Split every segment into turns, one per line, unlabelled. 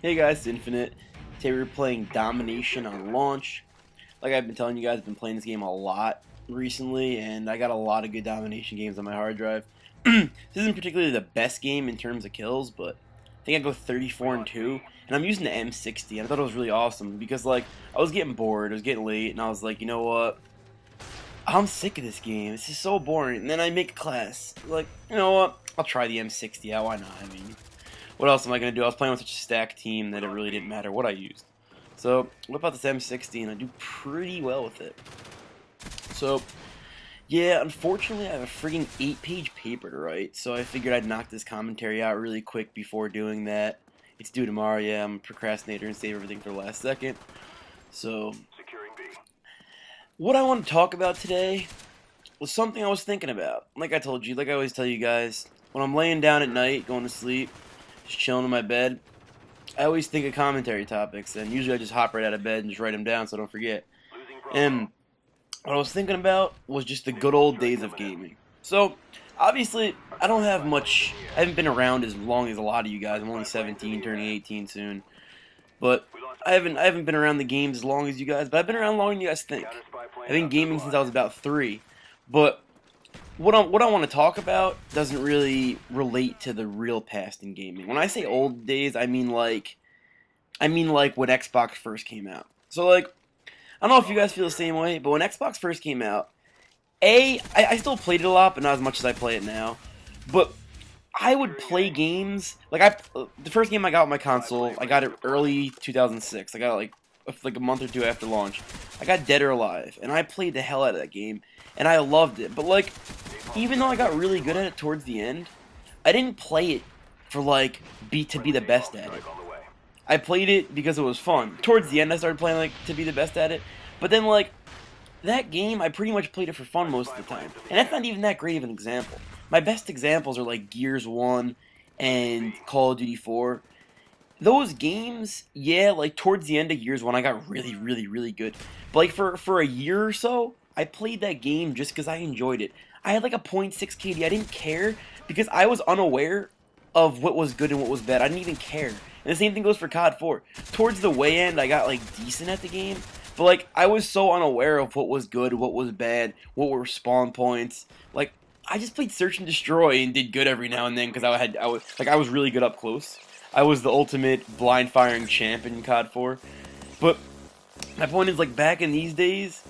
Hey guys, it's Infinite. Today we're playing Domination on launch. Like I've been telling you guys, I've been playing this game a lot recently, and I got a lot of good Domination games on my hard drive. This isn't particularly the best game in terms of kills, but I think I go 34-2, and I'm using the M60, and I thought it was really awesome, because like, I was getting bored, it was getting late, and I was like, you know what? I'm sick of this game, this is so boring, and then I make a class. Like, you know what? I'll try the M60 out, why not? I mean, what else am I going to do? I was playing with such a stacked team that it really didn't matter what I used. So, what about this M60? And I do pretty well with it. So, yeah, unfortunately, I have a frigging 8-page paper to write. So I figured I'd knock this commentary out really quick before doing that. It's due tomorrow, yeah, I'm a procrastinator and save everything for the last second. So, what I want to talk about today was something I was thinking about. Like I told you, like I always tell you guys, when I'm laying down at night, going to sleep, just chilling in my bed, I always think of commentary topics, and usually I just hop right out of bed and just write them down so I don't forget. And what I was thinking about was just the good old days of gaming. So, obviously, I don't have much, I haven't been around as long as a lot of you guys. I'm only 17, turning 18 soon. But I haven't been around the games as long as you guys, but I've been around longer than you guys think. I've been gaming since I was about 3. But what I want to talk about doesn't really relate to the real past in gaming. When I say old days, I mean like when Xbox first came out. So like, I don't know if you guys feel the same way, but when Xbox first came out, I still played it a lot, but not as much as I play it now. But I would play games like the first game I got on my console, I got it early 2006. I got it like a month or two after launch. I got Dead or Alive, and I played the hell out of that game, and I loved it. But like, even though I got really good at it towards the end, I didn't play it for like to be the best at it. I played it because it was fun. Towards the end, I started playing like to be the best at it. But then like that game, I pretty much played it for fun most of the time, and that's not even that great of an example. My best examples are like Gears 1 and Call of Duty 4. Those games, yeah, like towards the end of Gears 1, I got really, really, really good. But like for a year or so, I played that game just because I enjoyed it. I had like a .6 KD. I didn't care because I was unaware of what was good and what was bad. I didn't even care. And the same thing goes for COD 4. Towards the way end, I got like decent at the game. But like, I was so unaware of what was good, what was bad, what were spawn points. Like, I just played Search and Destroy and did good every now and then because I was really good up close. I was the ultimate blind firing champ in COD 4. But my point is, like, back in these days,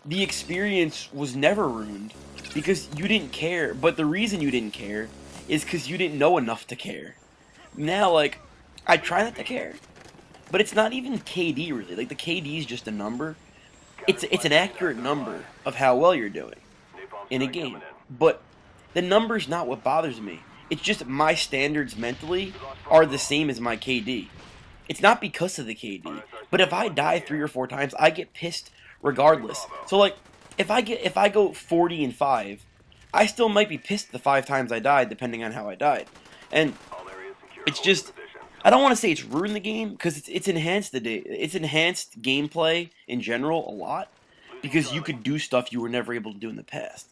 the experience was never ruined because you didn't care. But the reason you didn't care is because you didn't know enough to care. Now, like, I try not to care, but it's not even KD really. Like, the KD is just a number. It's an accurate number of how well you're doing in a game. But the number's not what bothers me. It's just my standards mentally are the same as my KD. It's not because of the KD. But if I die 3 or 4 times, I get pissed regardless. So like, if I go 40-5, I still might be pissed the 5 times I died, depending on how I died. And it's just, I don't want to say it's ruined the game because it's enhanced it's enhanced gameplay in general a lot because you could do stuff you were never able to do in the past.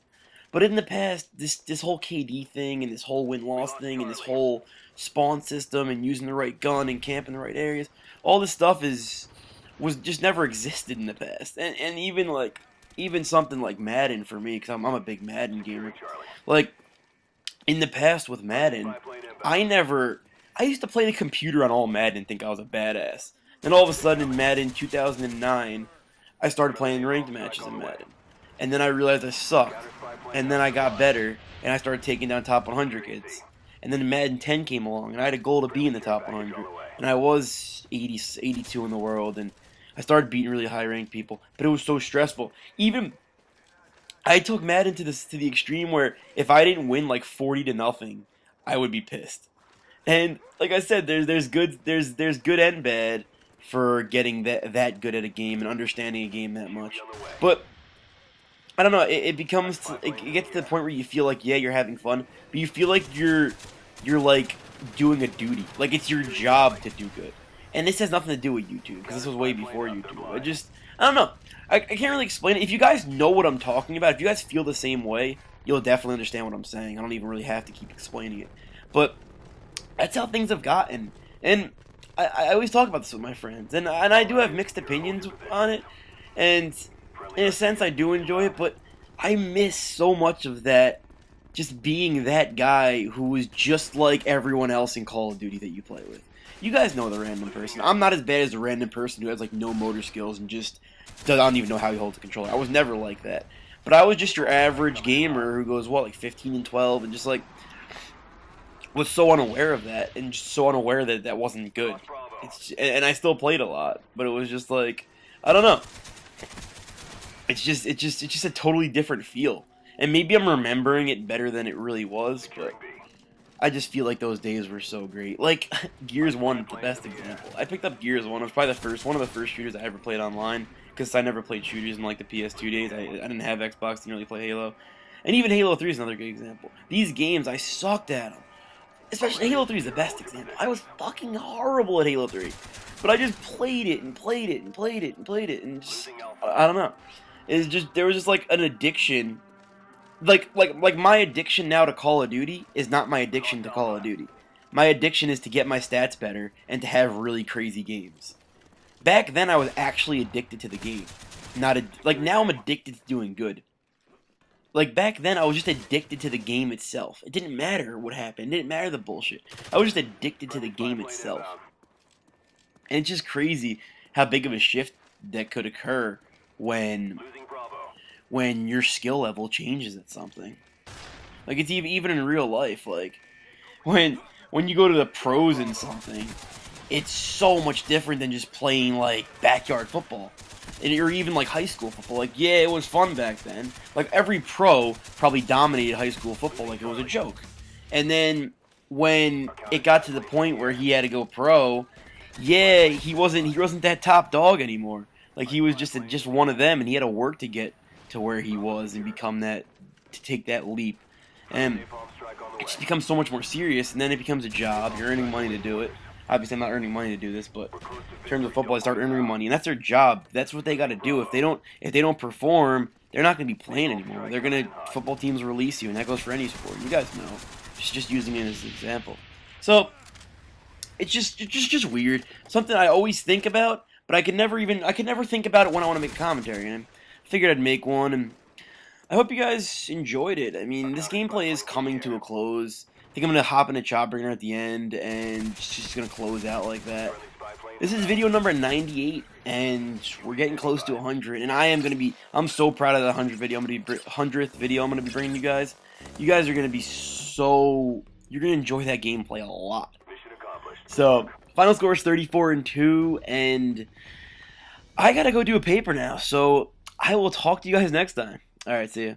But in the past, this whole KD thing and this whole win-loss thing and this whole spawn system and using the right gun and camping the right areas, all this stuff was just never existed in the past. And even something like Madden for me, because I'm a big Madden gamer. Like, in the past with Madden, I used to play the computer on all Madden and think I was a badass. Then all of a sudden in Madden 2009, I started playing ranked matches in Madden. And then I realized I sucked. And then I got better, and I started taking down top 100 kids. And then Madden 10 came along, and I had a goal to be in the top 100. And I was 82 in the world, and I started beating really high-ranked people. But it was so stressful. Even, I took Madden to the extreme where if I didn't win like 40-0, I would be pissed. And like I said, there's good and bad for getting that good at a game and understanding a game that much. But I don't know, it gets to the point where you feel like, yeah, you're having fun, but you feel like you're like doing a duty. Like it's your job to do good. And this has nothing to do with YouTube, because this was way before YouTube. I don't know. I can't really explain it. If you guys know what I'm talking about, if you guys feel the same way, you'll definitely understand what I'm saying. I don't even really have to keep explaining it. But that's how things have gotten. And I always talk about this with my friends, and I do have mixed opinions on it, and in a sense I do enjoy it, but I miss so much of that, just being that guy who was just like everyone else in Call of Duty that you play with. You guys know the random person. I'm not as bad as the random person who has like no motor skills and just I don't even know how he holds a controller. I was never like that. But I was just your average gamer who goes, what, like 15 and 12, and just like was so unaware of that, and just so unaware that that wasn't good. And I still played a lot, but it was just like, I don't know. It's just a totally different feel. And maybe I'm remembering it better than it really was, but I just feel like those days were so great. Like, Gears 1 is the best example. I picked up Gears 1. It was probably one of the first shooters I ever played online, because I never played shooters in, like, the PS2 days. I didn't have Xbox, didn't really play Halo. And even Halo 3 is another good example. These games, I sucked at them. Especially Halo 3 is the best example. I was fucking horrible at Halo 3. But I just played it, and played it, and played it, and played it, and just, I don't know. It's just, there was just, like, an addiction. Like my addiction now to Call of Duty is not my addiction to Call of Duty. My addiction is to get my stats better and to have really crazy games. Back then, I was actually addicted to the game. Like, now I'm addicted to doing good. Like, back then, I was just addicted to the game itself. It didn't matter what happened. It didn't matter the bullshit. I was just addicted to the game itself. And it's just crazy how big of a shift that could occur when your skill level changes at something. Like, it's even in real life, like, when you go to the pros in something, it's so much different than just playing, like, backyard football. Or even, like, high school football. Like, yeah, it was fun back then. Like, every pro probably dominated high school football like it was a joke. And then, when it got to the point where he had to go pro, yeah, he wasn't that top dog anymore. Like, he was just one of them, and he had to work to get to where he was and become that, to take that leap. And it just becomes so much more serious, and then it becomes a job. You're earning money to do it. Obviously, I'm not earning money to do this, but in terms of football, I start earning money, and that's their job. That's what they got to do. If they don't perform, they're not going to be playing anymore. Football teams release you, and that goes for any sport. You guys know. Just using it as an example. So it's just weird. Something I always think about, but I can never think about it when I want to make a commentary. And I figured I'd make one, and I hope you guys enjoyed it. I mean, this gameplay is coming to a close. I think I'm going to hop in a chop bringer at the end, and it's just going to close out like that. This is video number 98, and we're getting close to 100, and I'm so proud of the 100th video I'm going to be bringing you guys. You guys are going to be you're going to enjoy that gameplay a lot. So, final score is 34-2, and I got to go do a paper now, so I will talk to you guys next time. Alright, see ya.